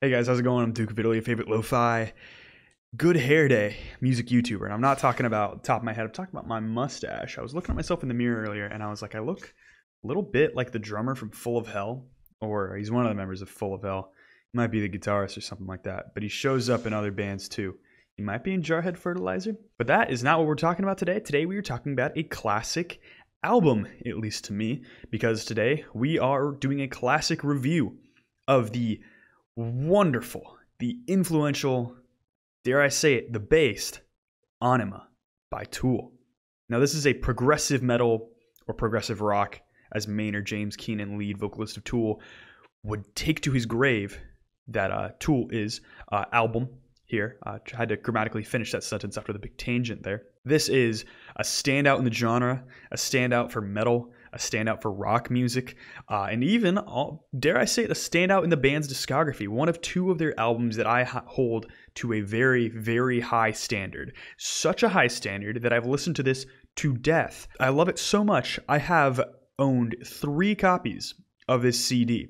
Hey guys, how's it going? I'm Duke of Italy, your favorite lo-fi good hair day music YouTuber. And I'm not talking about top of my head, I'm talking about my mustache. I was looking at myself in the mirror earlier and I was like, I look a little bit like the drummer from Full of Hell, or he's one of the members of Full of Hell. He might be the guitarist or something like that, but he shows up in other bands too. He might be in Jarhead Fertilizer, but that is not what we're talking about today. Today we are talking about a classic album, at least to me, because today we are doing a classic review of the wonderful, the influential, dare I say it, the based Ænima by Tool. Now, this is a progressive metal or progressive rock, as Maynard James Keenan, lead vocalist of Tool, would take to his grave that Tool is album here. I had to grammatically finish that sentence after the big tangent there. This is a standout in the genre, a standout for metal, a standout for rock music, and even, dare I say it, a standout in the band's discography. One of two of their albums that I hold to a very, very high standard. Such a high standard that I've listened to this to death. I love it so much, I have owned 3 copies of this CD.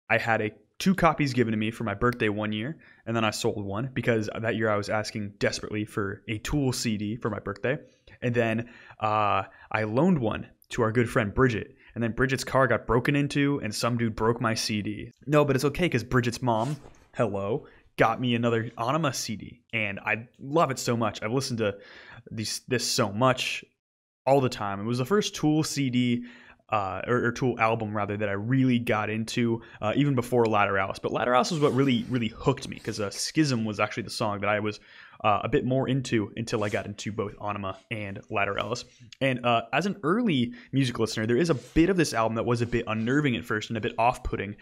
I had 2 copies given to me for my birthday one year, and then I sold one because that year I was asking desperately for a Tool CD for my birthday. And then I loaned one to our good friend Bridget, and then Bridget's car got broken into and some dude broke my CD. No, but it's okay because Bridget's mom, hello, got me another Ænima CD, and I love it so much. I've listened to this so much all the time. It was the first Tool CD or Tool album rather that I really got into, even before Lateralis. But Lateralis was what really hooked me, because Schism was actually the song that I was a bit more into until I got into both Ænima and Lateralis. And as an early music listener, there is a bit of this album that was a bit unnerving at first and a bit off-putting,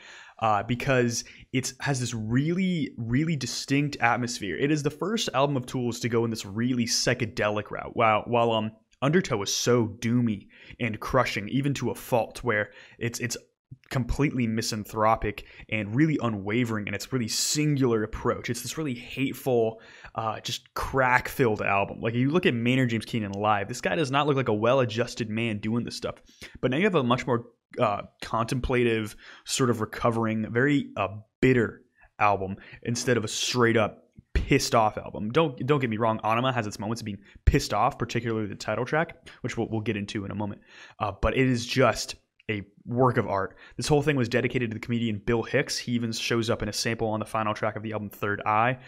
because it has this really distinct atmosphere. It is the first album of Tool's to go in this really psychedelic route, while Undertow was so doomy and crushing, even to a fault, where it's completely misanthropic and really unwavering in its really singular approach. It's this really hateful, just crack-filled album. Like, if you look at Maynard James Keenan live, this guy does not look like a well-adjusted man doing this stuff. But now you have a much more contemplative, sort of recovering, very bitter album instead of a straight-up pissed off album. Don't get me wrong, Ænima has its moments of being pissed off, particularly the title track, which we'll get into in a moment. But it is just a work of art. This whole thing was dedicated to the comedian Bill Hicks. He even shows up in a sample on the final track of the album Third Eye.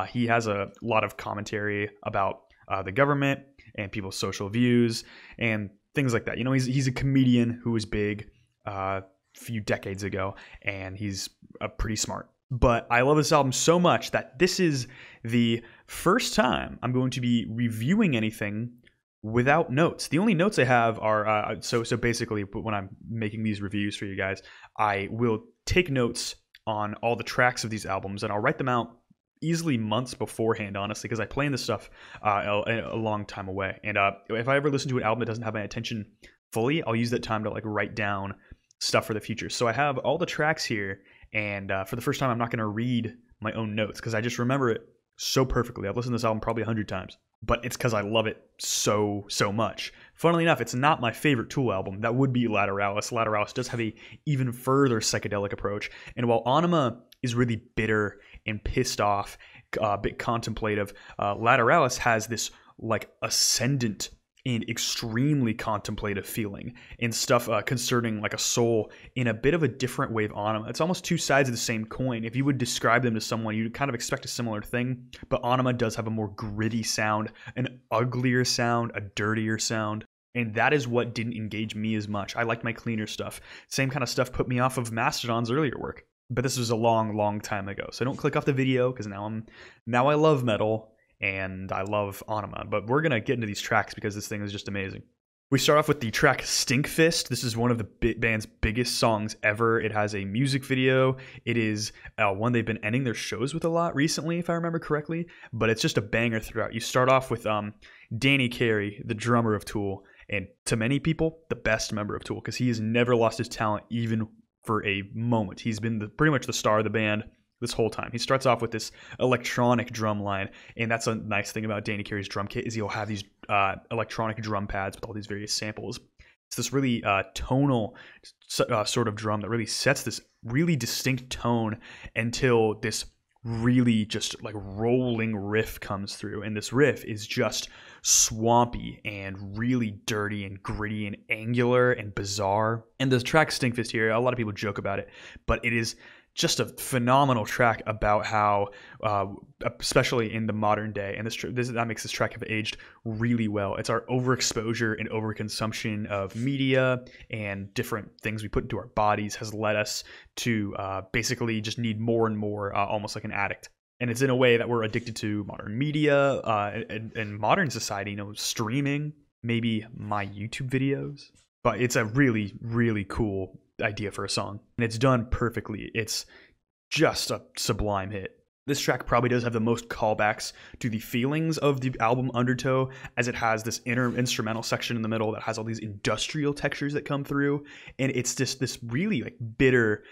He has a lot of commentary about the government and people's social views and things like that. You know, he's a comedian who was big a few decades ago, and he's pretty smart. But I love this album so much that this is the first time I'm going to be reviewing anything without notes. The only notes I have are, so basically when I'm making these reviews for you guys, I will take notes on all the tracks of these albums, and I'll write them out easily months beforehand, honestly, because I plan this stuff a long time away. And if I ever listen to an album that doesn't have my attention fully, I'll use that time to like write down stuff for the future. So I have all the tracks here, and for the first time I'm not going to read my own notes because I just remember it so perfectly. I've listened to this album probably 100 times, but it's because I love it so much. Funnily enough, it's not my favorite Tool album. That would be Lateralis. Lateralis does have a even further psychedelic approach, and while Ænima is really bitter and pissed off, a bit contemplative, Lateralis has this like ascendant and extremely contemplative feeling and stuff concerning like a soul in a bit of a different way of Ænima. It's almost two sides of the same coin. If you would describe them to someone, you'd kind of expect a similar thing, but Ænima does have a more gritty sound, an uglier sound, a dirtier sound, and that is what didn't engage me as much. I liked my cleaner stuff. Same kind of stuff put me off of Mastodon's earlier work, but this was a long time ago. So don't click off the video because now I love metal and I love Ænima, but we're going to get into these tracks because this thing is just amazing. We start off with the track Stinkfist. This is one of the band's biggest songs ever. It has a music video. It is one they've been ending their shows with a lot recently, if I remember correctly, but it's just a banger throughout. You start off with Danny Carey, the drummer of Tool, and to many people, the best member of Tool, because he has never lost his talent even for a moment. He's been pretty much the star of the band this whole time. He starts off with this electronic drum line, and that's a nice thing about Danny Carey's drum kit is he'll have these electronic drum pads with all these various samples. It's this really tonal sort of drum that really sets this really distinct tone until this really just like rolling riff comes through, and this riff is just swampy and really dirty and gritty and angular and bizarre. And the track Stinkfist here, a lot of people joke about it, but it is just a phenomenal track about how, especially in the modern day, and that makes this track have aged really well. It's our overexposure and overconsumption of media and different things we put into our bodies has led us to basically just need more and more, almost like an addict. And it's in a way that we're addicted to modern media and modern society, streaming, maybe my YouTube videos. But it's a really, really cool idea for a song, and it's done perfectly. It's just a sublime hit. This track probably does have the most callbacks to the feelings of the album Undertow, as it has this inner instrumental section in the middle that has all these industrial textures that come through, and it's just this really like bitter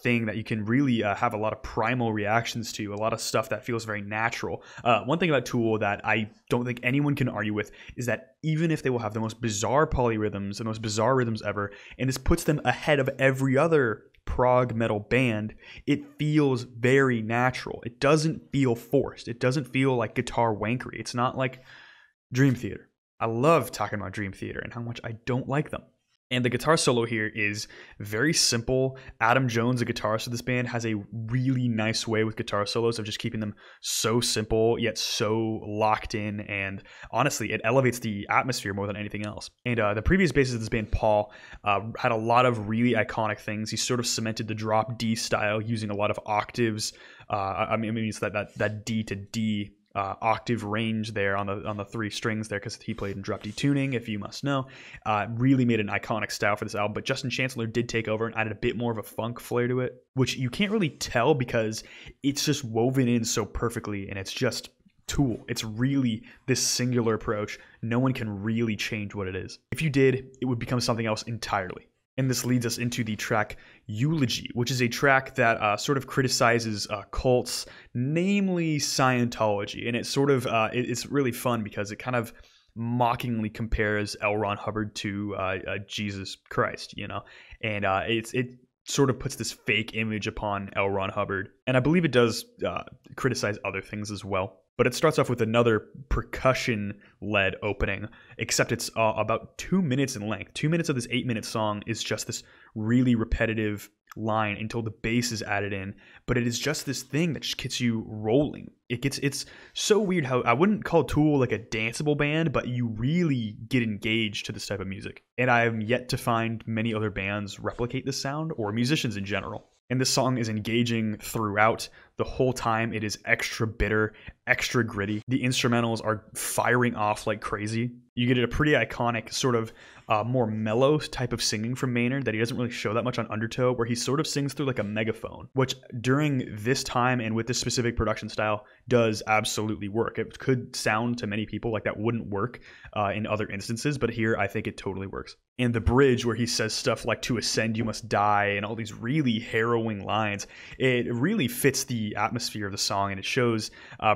thing that you can really have a lot of primal reactions to, a lot of stuff that feels very natural. One thing about Tool that I don't think anyone can argue with is that even if they will have the most bizarre polyrhythms, the most bizarre rhythms ever, and this puts them ahead of every other prog metal band, it feels very natural. It doesn't feel forced. It doesn't feel like guitar wankery. It's not like Dream Theater. I love talking about Dream Theater and how much I don't like them. And the guitar solo here is very simple. Adam Jones, the guitarist of this band, has a really nice way with guitar solos of just keeping them so simple yet so locked in. And honestly, it elevates the atmosphere more than anything else. And the previous bassist of this band, Paul, had a lot of really iconic things. He sort of cemented the drop D style using a lot of octaves. It's that D to D octave range there on the three strings there, because he played in drop D tuning, if you must know. Really made an iconic style for this album. But Justin Chancellor did take over and added a bit more of a funk flair to it, which you can't really tell because it's just woven in so perfectly, and it's just Tool. It's really this singular approach. No one can really change what it is. If you did, it would become something else entirely. And this leads us into the track Eulogy, which is a track that sort of criticizes cults, namely Scientology. And it's really fun because it kind of mockingly compares L. Ron Hubbard to Jesus Christ, and it sort of puts this fake image upon L. Ron Hubbard. And I believe it does criticize other things as well. But it starts off with another percussion-led opening, except it's about 2 minutes in length. 2 minutes of this 8-minute song is just this really repetitive line until the bass is added in. But it is just this thing that just gets you rolling. It's so weird how I wouldn't call Tool like a danceable band, but you really get engaged to this type of music. And I have yet to find many other bands replicate this sound, or musicians in general. And this song is engaging throughout. The whole time it is extra bitter, extra gritty. The instrumentals are firing off like crazy. You get a pretty iconic sort of more mellow type of singing from Maynard that he doesn't really show that much on Undertow, where he sort of sings through like a megaphone, which during this time and with this specific production style does absolutely work. It could sound to many people like that wouldn't work in other instances, but here I think it totally works. And the bridge where he says stuff like "to ascend you must die" and all these really harrowing lines, it really fits the atmosphere of the song, and it shows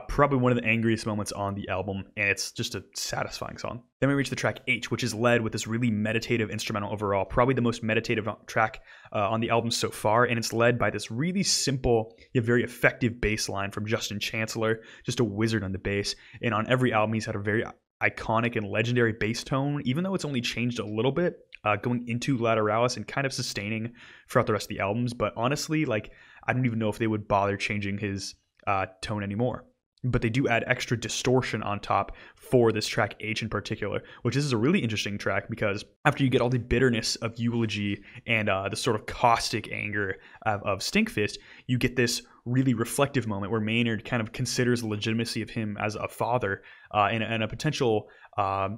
probably one of the angriest moments on the album, and it's just a satisfying song. Then we reach the track H, which is led with this really meditative instrumental overall, probably the most meditative track on the album so far, and it's led by this really simple yet very effective bass line from Justin Chancellor, just a wizard on the bass. And on every album he's had a very iconic and legendary bass tone, even though it's only changed a little bit going into Lateralis and kind of sustaining throughout the rest of the albums. But honestly, I don't even know if they would bother changing his tone anymore. But they do add extra distortion on top for this track H in particular, which is a really interesting track because after you get all the bitterness of Eulogy and the sort of caustic anger of Stinkfist, you get this really reflective moment where Maynard kind of considers the legitimacy of him as a father and a potential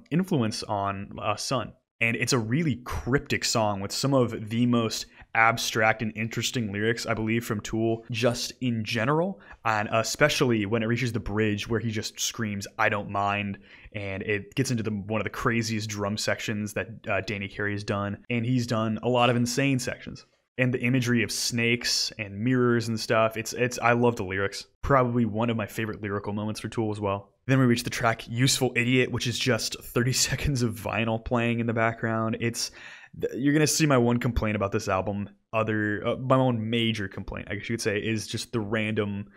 influence on a son. And it's a really cryptic song with some of the most abstract and interesting lyrics, I believe, from Tool just in general. And especially when it reaches the bridge where he just screams, "I don't mind." And it gets into one of the craziest drum sections that Danny Carey has done. And he's done a lot of insane sections. And the imagery of snakes and mirrors and stuff, I love the lyrics. Probably one of my favorite lyrical moments for Tool as well. Then we reach the track Useful Idiot, which is just 30 seconds of vinyl playing in the background. It's You're gonna see my one complaint about this album. My one major complaint, I guess you could say, is just the random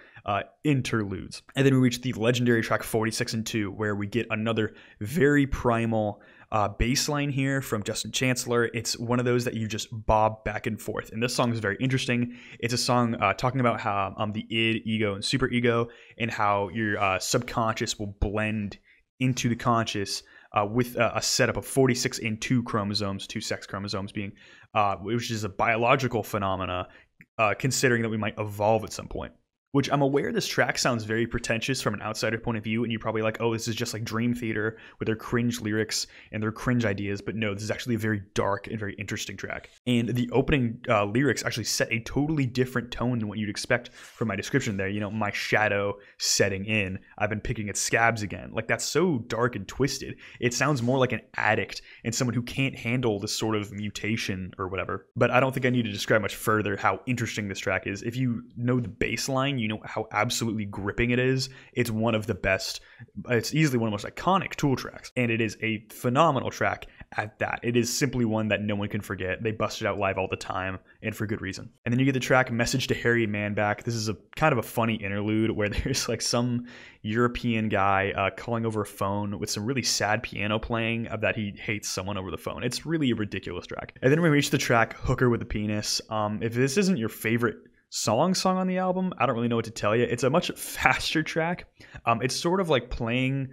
interludes. And then we reach the legendary track 46 and 2, where we get another very primal bass line here from Justin Chancellor. It's one of those that you just bob back and forth. And this song is very interesting. It's a song talking about how the id, ego, and superego, and how your subconscious will blend into the conscious with a setup of 46 and 2 chromosomes, 2 sex chromosomes being, which is a biological phenomena, considering that we might evolve at some point. Which I'm aware this track sounds very pretentious from an outsider point of view, and you're probably like, oh, this is just like Dream Theater with their cringe lyrics and their cringe ideas. But no, this is actually a very dark and very interesting track. And the opening lyrics actually set a totally different tone than what you'd expect from my description there. You know, my shadow setting in. I've been picking at scabs again. Like, that's so dark and twisted. It sounds more like an addict and someone who can't handle this sort of mutation or whatever. But I don't think I need to describe much further how interesting this track is. If you know the bass line, you know how absolutely gripping it is. It's one of the best. It's easily one of the most iconic Tool tracks, and it is a phenomenal track at that. It is simply one that no one can forget. They bust it out live all the time, and for good reason. And then you get the track Message to Harry Manback. This is a kind of a funny interlude where there's like some European guy calling over a phone with some really sad piano playing of that he hates someone over the phone. It's really a ridiculous track. And then we reach the track Hooker with a Penis. If this isn't your favorite song on the album, I don't really know what to tell you. It's a much faster track. It's sort of like playing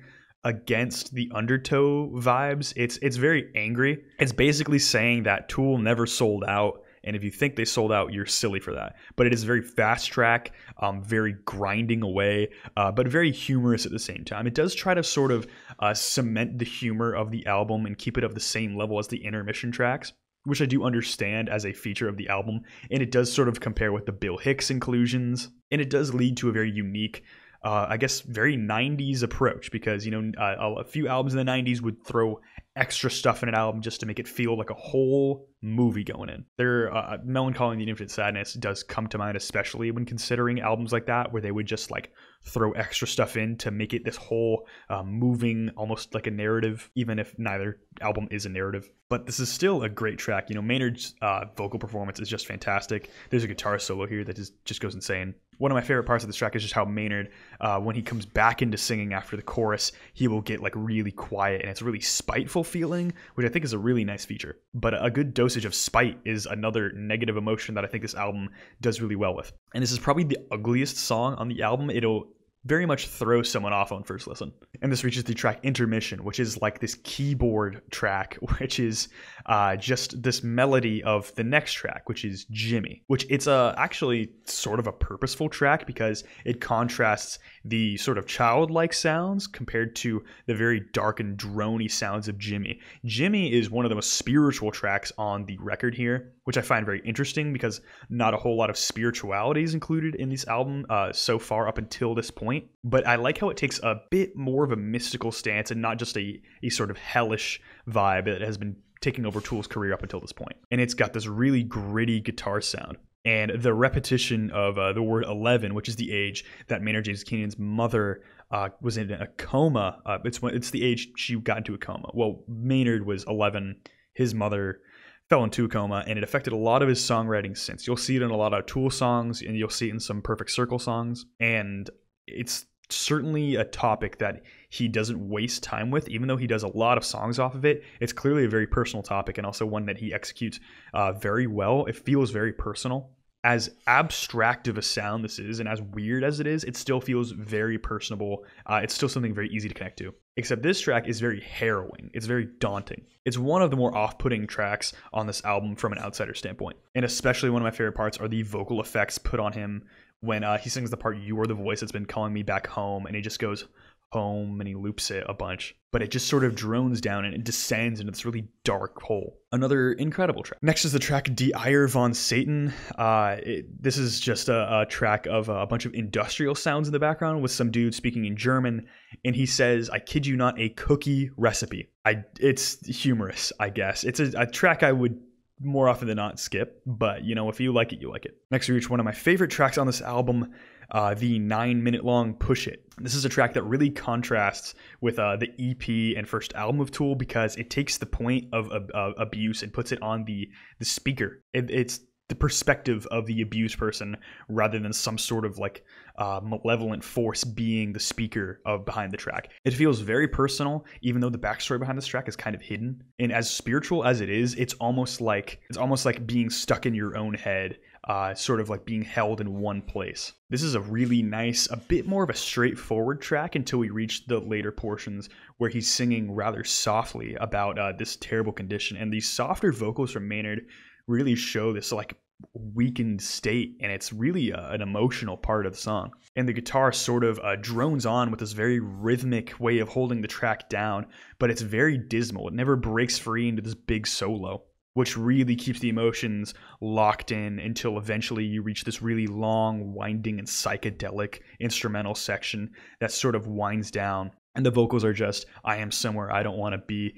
against the Undertow vibes. It's very angry. It's basically saying that Tool never sold out, and if you think they sold out, you're silly for that. But it is a very fast track, very grinding away, but very humorous at the same time. It does try to sort of cement the humor of the album and keep it of the same level as the intermission tracks, which I do understand as a feature of the album, and it does sort of compare with the Bill Hicks inclusions, and it does lead to a very unique, I guess, very 90s approach, because, you know, a few albums in the 90s would throw extra stuff in an album just to make it feel like a whole movie going in. Melancholy and the Infinite Sadness does come to mind, especially when considering albums like that, where they would just like throw extra stuff in to make it this whole moving, almost like a narrative, even if neither album is a narrative. But this is still a great track. You know, Maynard's vocal performance is just fantastic. There's a guitar solo here that just goes insane. One of my favorite parts of this track is just how Maynard, when he comes back into singing after the chorus, he will get like really quiet, and it's a really spiteful feeling, which I think is a really nice feature. But a good dosage of spite is another negative emotion that I think this album does really well with. And this is probably the ugliest song on the album. It'll very much throw someone off on first listen. And this reaches the track Intermission, which is like this keyboard track, which is just this melody of the next track, which is Jimmy, which it's actually sort of a purposeful track because it contrasts the sort of childlike sounds compared to the very dark and droney sounds of Jimmy. Jimmy is one of the most spiritual tracks on the record here, which I find very interesting because not a whole lot of spirituality is included in this album so far up until this point. But I like how it takes a bit more of a mystical stance and not just a sort of hellish vibe that has been taking over Tool's career up until this point. And it's got this really gritty guitar sound. And the repetition of the word 11, which is the age that Maynard James Keenan's mother was in a coma. It's the age she got into a coma. Well, Maynard was 11. His mother fell into a coma, and it affected a lot of his songwriting since. You'll see it in a lot of Tool songs, and you'll see it in some Perfect Circle songs. And it's certainly a topic that he doesn't waste time with, even though he does a lot of songs off of it. It's clearly a very personal topic, and also one that he executes very well. It feels very personal. As abstract of a sound this is, and as weird as it still feels very personable. It's still something very easy to connect to. Except this track is very harrowing. It's very daunting. It's one of the more off-putting tracks on this album from an outsider standpoint. And especially one of my favorite parts are the vocal effects put on him when he sings the part, "You are the voice that's been calling me back home," and he just goes home and he loops it a bunch, but it just sort of drones down and it descends into this really dark hole. Another incredible track. Next is the track Die Eier von Satan. This is just a track of a bunch of industrial sounds in the background with some dude speaking in German, and he says, "I kid you not, a cookie recipe." It's humorous, I guess. It's a track I would more often than not skip, but you know, if you like it, you like it. Next we reach one of my favorite tracks on this album. the 9-minute long Push It. This is a track that really contrasts with the EP and first album of Tool because it takes the point of abuse and puts it on the speaker. It's the perspective of the abused person rather than some sort of like malevolent force being the speaker of behind the track. It feels very personal, even though the backstory behind this track is kind of hidden. And as spiritual as it is, it's almost like being stuck in your own head, sort of like being held in one place. This is a really nice, a bit more of a straightforward track until we reach the later portions where he's singing rather softly about this terrible condition. And these softer vocals from Maynard really show this like weakened state, and it's really an emotional part of the song. And the guitar sort of drones on with this very rhythmic way of holding the track down, but it's very dismal. It never breaks free into this big solo, which really keeps the emotions locked in until eventually you reach this really long, winding, and psychedelic instrumental section that sort of winds down. And the vocals are just, I am somewhere I don't want to be.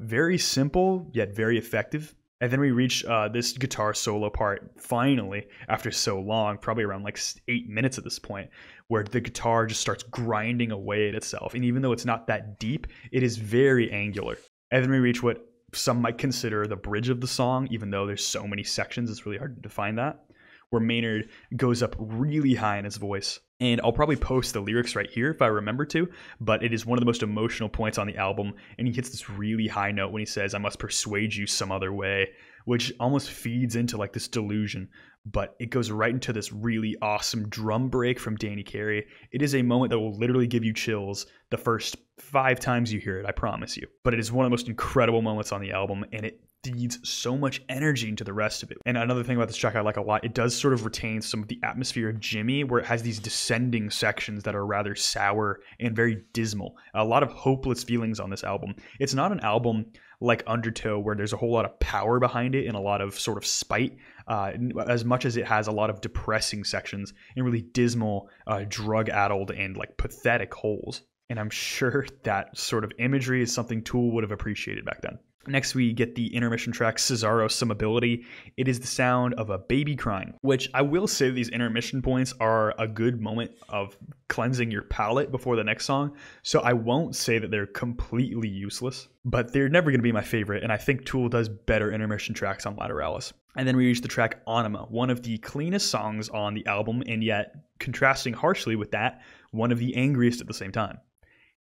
Very simple, yet very effective. And then we reach this guitar solo part, finally, after so long, probably around like 8 minutes at this point, where the guitar just starts grinding away at itself. And even though it's not that deep, it is very angular. And then we reach what some might consider the bridge of the song, even though there's so many sections, it's really hard to define that, where Maynard goes up really high in his voice. And I'll probably post the lyrics right here if I remember to, but it is one of the most emotional points on the album, and he hits this really high note when he says, I must persuade you some other way, which almost feeds into like this delusion, but it goes right into this really awesome drum break from Danny Carey. It is a moment that will literally give you chills the first 5 times you hear it, I promise you. But it is one of the most incredible moments on the album, and it feeds so much energy into the rest of it. And another thing about this track I like a lot, it does sort of retain some of the atmosphere of Jimmy, where it has these descending sections that are rather sour and very dismal. A lot of hopeless feelings on this album. It's not an album like Undertow where there's a whole lot of power behind it and a lot of sort of spite, as much as it has a lot of depressing sections and really dismal, drug-addled and like pathetic holes. And I'm sure that sort of imagery is something Tool would have appreciated back then. Next, we get the intermission track, Cesaro Some Ability. It is the sound of a baby crying, which I will say these intermission points are a good moment of cleansing your palate before the next song. So I won't say that they're completely useless, but they're never going to be my favorite. And I think Tool does better intermission tracks on Lateralis. And then we reach the track Ænima, one of the cleanest songs on the album, and yet, contrasting harshly with that, one of the angriest at the same time.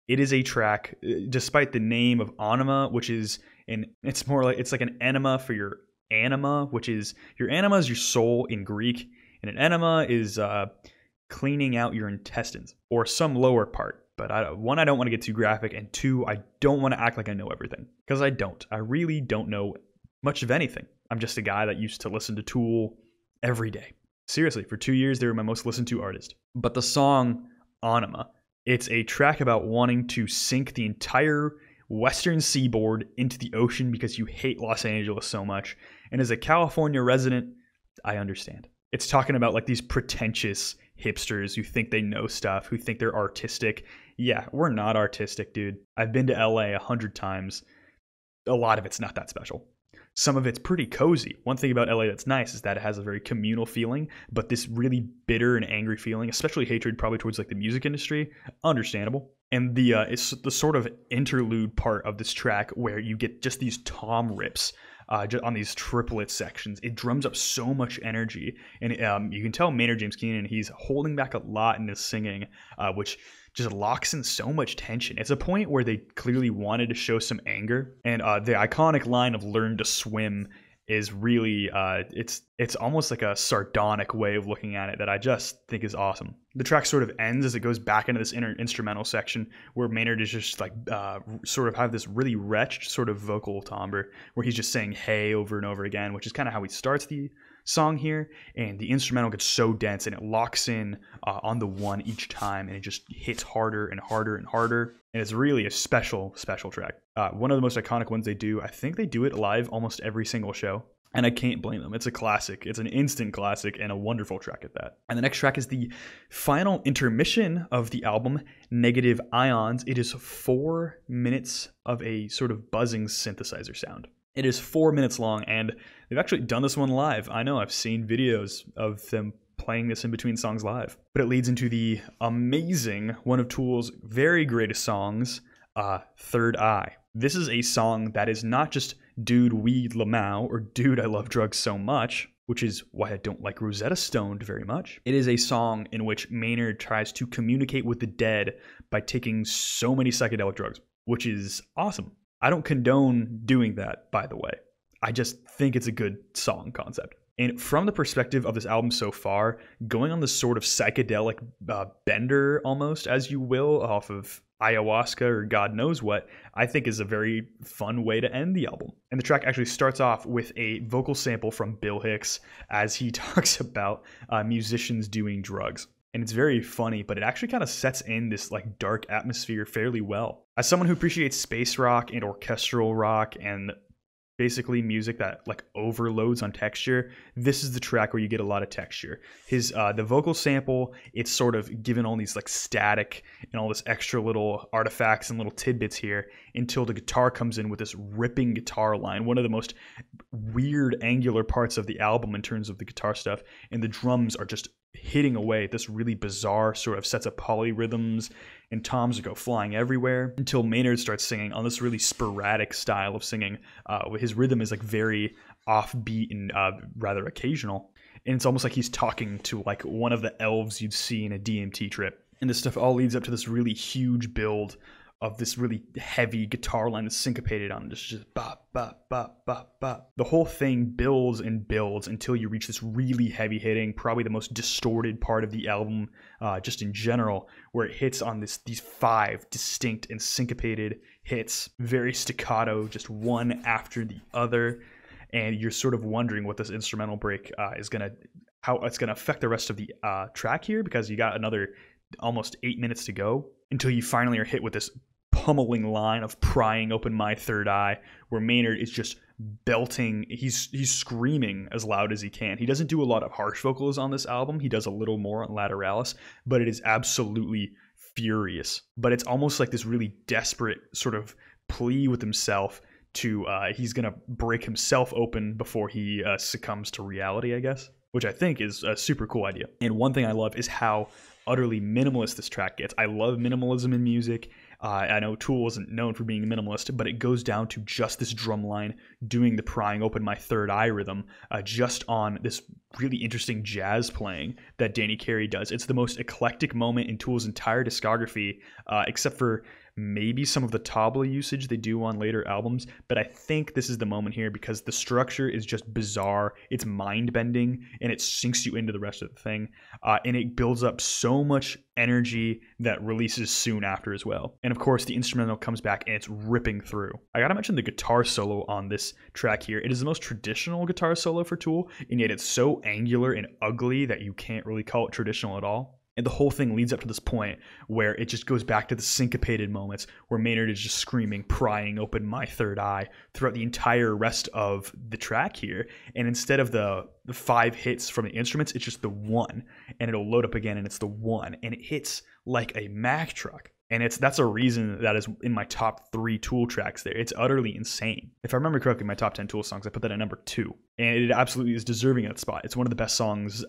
It is a track, despite the name of Ænima, which is it's like an enema for your anima, which is your anima is your soul in Greek, and an enema is cleaning out your intestines or some lower part. But one, I don't want to get too graphic, and 2, I don't want to act like I know everything, because I don't. I really don't know much of anything. I'm just a guy that used to listen to Tool every day. Seriously, for 2 years, they were my most listened to artist. But the song Ænima, it's a track about wanting to sink the entire western seaboard into the ocean because you hate Los Angeles so much. And as a California resident, I understand. It's talking about like these pretentious hipsters who think they know stuff, who think they're artistic. Yeah, we're not artistic, dude. I've been to LA 100 times. A lot of it's not that special. Some of it's pretty cozy. One thing about LA that's nice is that it has a very communal feeling, but this really bitter and angry feeling, especially hatred probably towards like the music industry, understandable. And it's the sort of interlude part of this track where you get just these tom rips just on these triplet sections. It drums up so much energy, and you can tell Maynard James Keenan, he's holding back a lot in his singing, which just locks in so much tension. It's a point where they clearly wanted to show some anger, and the iconic line of "learn to swim" is really it's almost like a sardonic way of looking at it that I just think is awesome. The track sort of ends as it goes back into this instrumental section where Maynard is just like sort of have this really wretched sort of vocal timbre where he's just saying hey over and over again, which is kind of how he starts the song here, and the instrumental gets so dense and it locks in on the one each time, and it just hits harder and harder and harder, and it's really a special track. One of the most iconic ones they do. I think they do it live almost every single show, and I can't blame them. It's a classic. It's an instant classic and a wonderful track at that. And the next track is the final intermission of the album, Negative Ions. It is 4 minutes of a sort of buzzing synthesizer sound. It is 4 minutes long, and they've actually done this one live. I know, I've seen videos of them playing this in between songs live. But it leads into the amazing, one of Tool's very greatest songs, Third Eye. This is a song that is not just Dude Weed Lamau or Dude I Love Drugs So Much, which is why I don't like Rosetta Stoned very much. It is a song in which Maynard tries to communicate with the dead by taking so many psychedelic drugs, which is awesome. I don't condone doing that, by the way. I just think it's a good song concept. And from the perspective of this album so far, going on this sort of psychedelic bender almost, as you will, off of ayahuasca or God knows what, I think is a very fun way to end the album. And the track actually starts off with a vocal sample from Bill Hicks as he talks about musicians doing drugs. And it's very funny, but it actually kind of sets in this like dark atmosphere fairly well. As someone who appreciates space rock and orchestral rock and basically music that like overloads on texture, this is the track where you get a lot of texture. His the vocal sample, it's sort of given all these like static and all this extra little artifacts and little tidbits here until the guitar comes in with this ripping guitar line, one of the most weird angular parts of the album in terms of the guitar stuff, and the drums are just hitting away at this really bizarre sort of sets of polyrhythms, and toms go flying everywhere until Maynard starts singing on this really sporadic style of singing. His rhythm is like very offbeat and rather occasional, and it's almost like he's talking to like one of the elves you'd see in a DMT trip. And this stuff all leads up to this really huge build of this really heavy guitar line that's syncopated on just bop, bop, bop, bop, bop. The whole thing builds and builds until you reach this really heavy hitting, probably the most distorted part of the album, just in general, where it hits on these 5 distinct and syncopated hits, very staccato, just one after the other. And you're sort of wondering what this instrumental break how it's gonna affect the rest of the track here, because you got another almost 8 minutes to go until you finally are hit with this pummeling line of prying open my third eye, where Maynard is just belting. He's screaming as loud as he can. He doesn't do a lot of harsh vocals on this album. He does a little more on Lateralis, but it is absolutely furious. But it's almost like this really desperate sort of plea with himself to he's gonna break himself open before he succumbs to reality, I guess, which I think is a super cool idea. And one thing I love is how utterly minimalist this track gets. I love minimalism in music. I know Tool isn't known for being minimalist, but it goes down to just this drum line doing the prying open my third eye rhythm, just on this really interesting jazz playing that Danny Carey does. It's the most eclectic moment in Tool's entire discography, except for maybe some of the tabla usage they do on later albums, but I think this is the moment here because the structure is just bizarre, it's mind-bending, and it sinks you into the rest of the thing, and it builds up so much energy that releases soon after as well. And of course the instrumental comes back and it's ripping through. I gotta mention the guitar solo on this track here. It is the most traditional guitar solo for Tool, and yet it's so angular and ugly that you can't really call it traditional at all. And the whole thing leads up to this point where it just goes back to the syncopated moments where Maynard is just screaming, prying open my third eye throughout the entire rest of the track here. And instead of the 5 hits from the instruments, it's just the one. And it'll load up again and it's the one. And it hits like a Mack truck. And that's a reason that is in my top 3 Tool tracks there. It's utterly insane. If I remember correctly, my top 10 Tool songs, I put that at number 2. And it absolutely is deserving of that spot. It's one of the best songs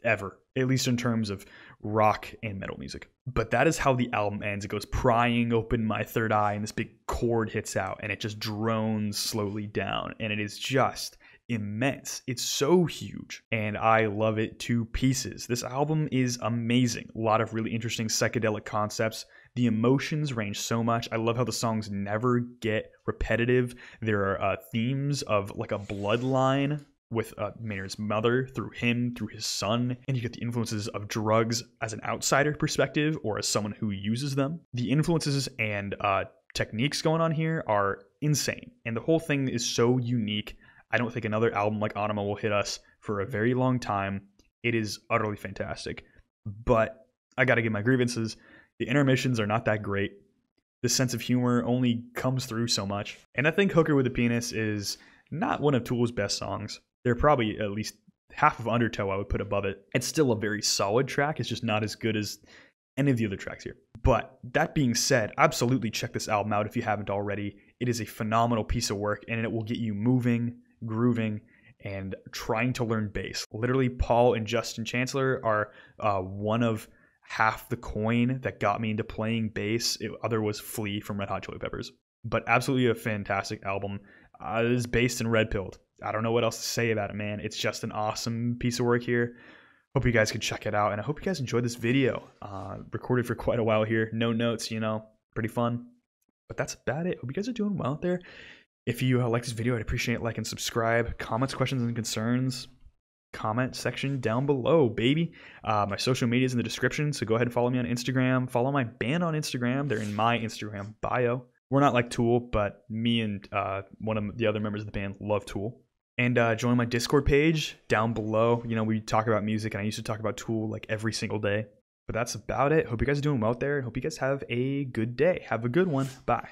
ever, at least in terms of rock and metal music. But that is how the album ends. It goes prying open my third eye and this big chord hits out and it just drones slowly down, and it is just immense. It's so huge and I love it to pieces. This album is amazing. A lot of really interesting psychedelic concepts. The emotions range so much. I love how the songs never get repetitive. There are themes of like a bloodline with Maynard's mother, through him, through his son, and you get the influences of drugs as an outsider perspective or as someone who uses them. The influences and techniques going on here are insane, and the whole thing is so unique. I don't think another album like Ænima will hit us for a very long time. It is utterly fantastic, but I gotta give my grievances. The intermissions are not that great. The sense of humor only comes through so much, and I think Hooker with a Penis is not one of Tool's best songs. They're probably at least half of Undertow I would put above it. It's still a very solid track. It's just not as good as any of the other tracks here. But that being said, absolutely check this album out if you haven't already. It is a phenomenal piece of work, and it will get you moving, grooving, and trying to learn bass. Literally, Paul and Justin Chancellor are one of half the coin that got me into playing bass. Other was Flea from Red Hot Chili Peppers. But absolutely a fantastic album. It is based in Red Pilled. I don't know what else to say about it, man. It's just an awesome piece of work here. Hope you guys can check it out, and I hope you guys enjoyed this video. Recorded for quite a while here. No notes, you know, pretty fun. But that's about it. Hope you guys are doing well out there. If you like this video, I'd appreciate like and subscribe. Comments, questions, and concerns, comment section down below, baby. My social media is in the description, so go ahead and follow me on Instagram. Follow my band on Instagram. They're in my Instagram bio. We're not like Tool, but me and one of the other members of the band love Tool. And join my Discord page down below. You know, we talk about music, and I used to talk about Tool like every single day. But that's about it. Hope you guys are doing well out there. Hope you guys have a good day. Have a good one. Bye.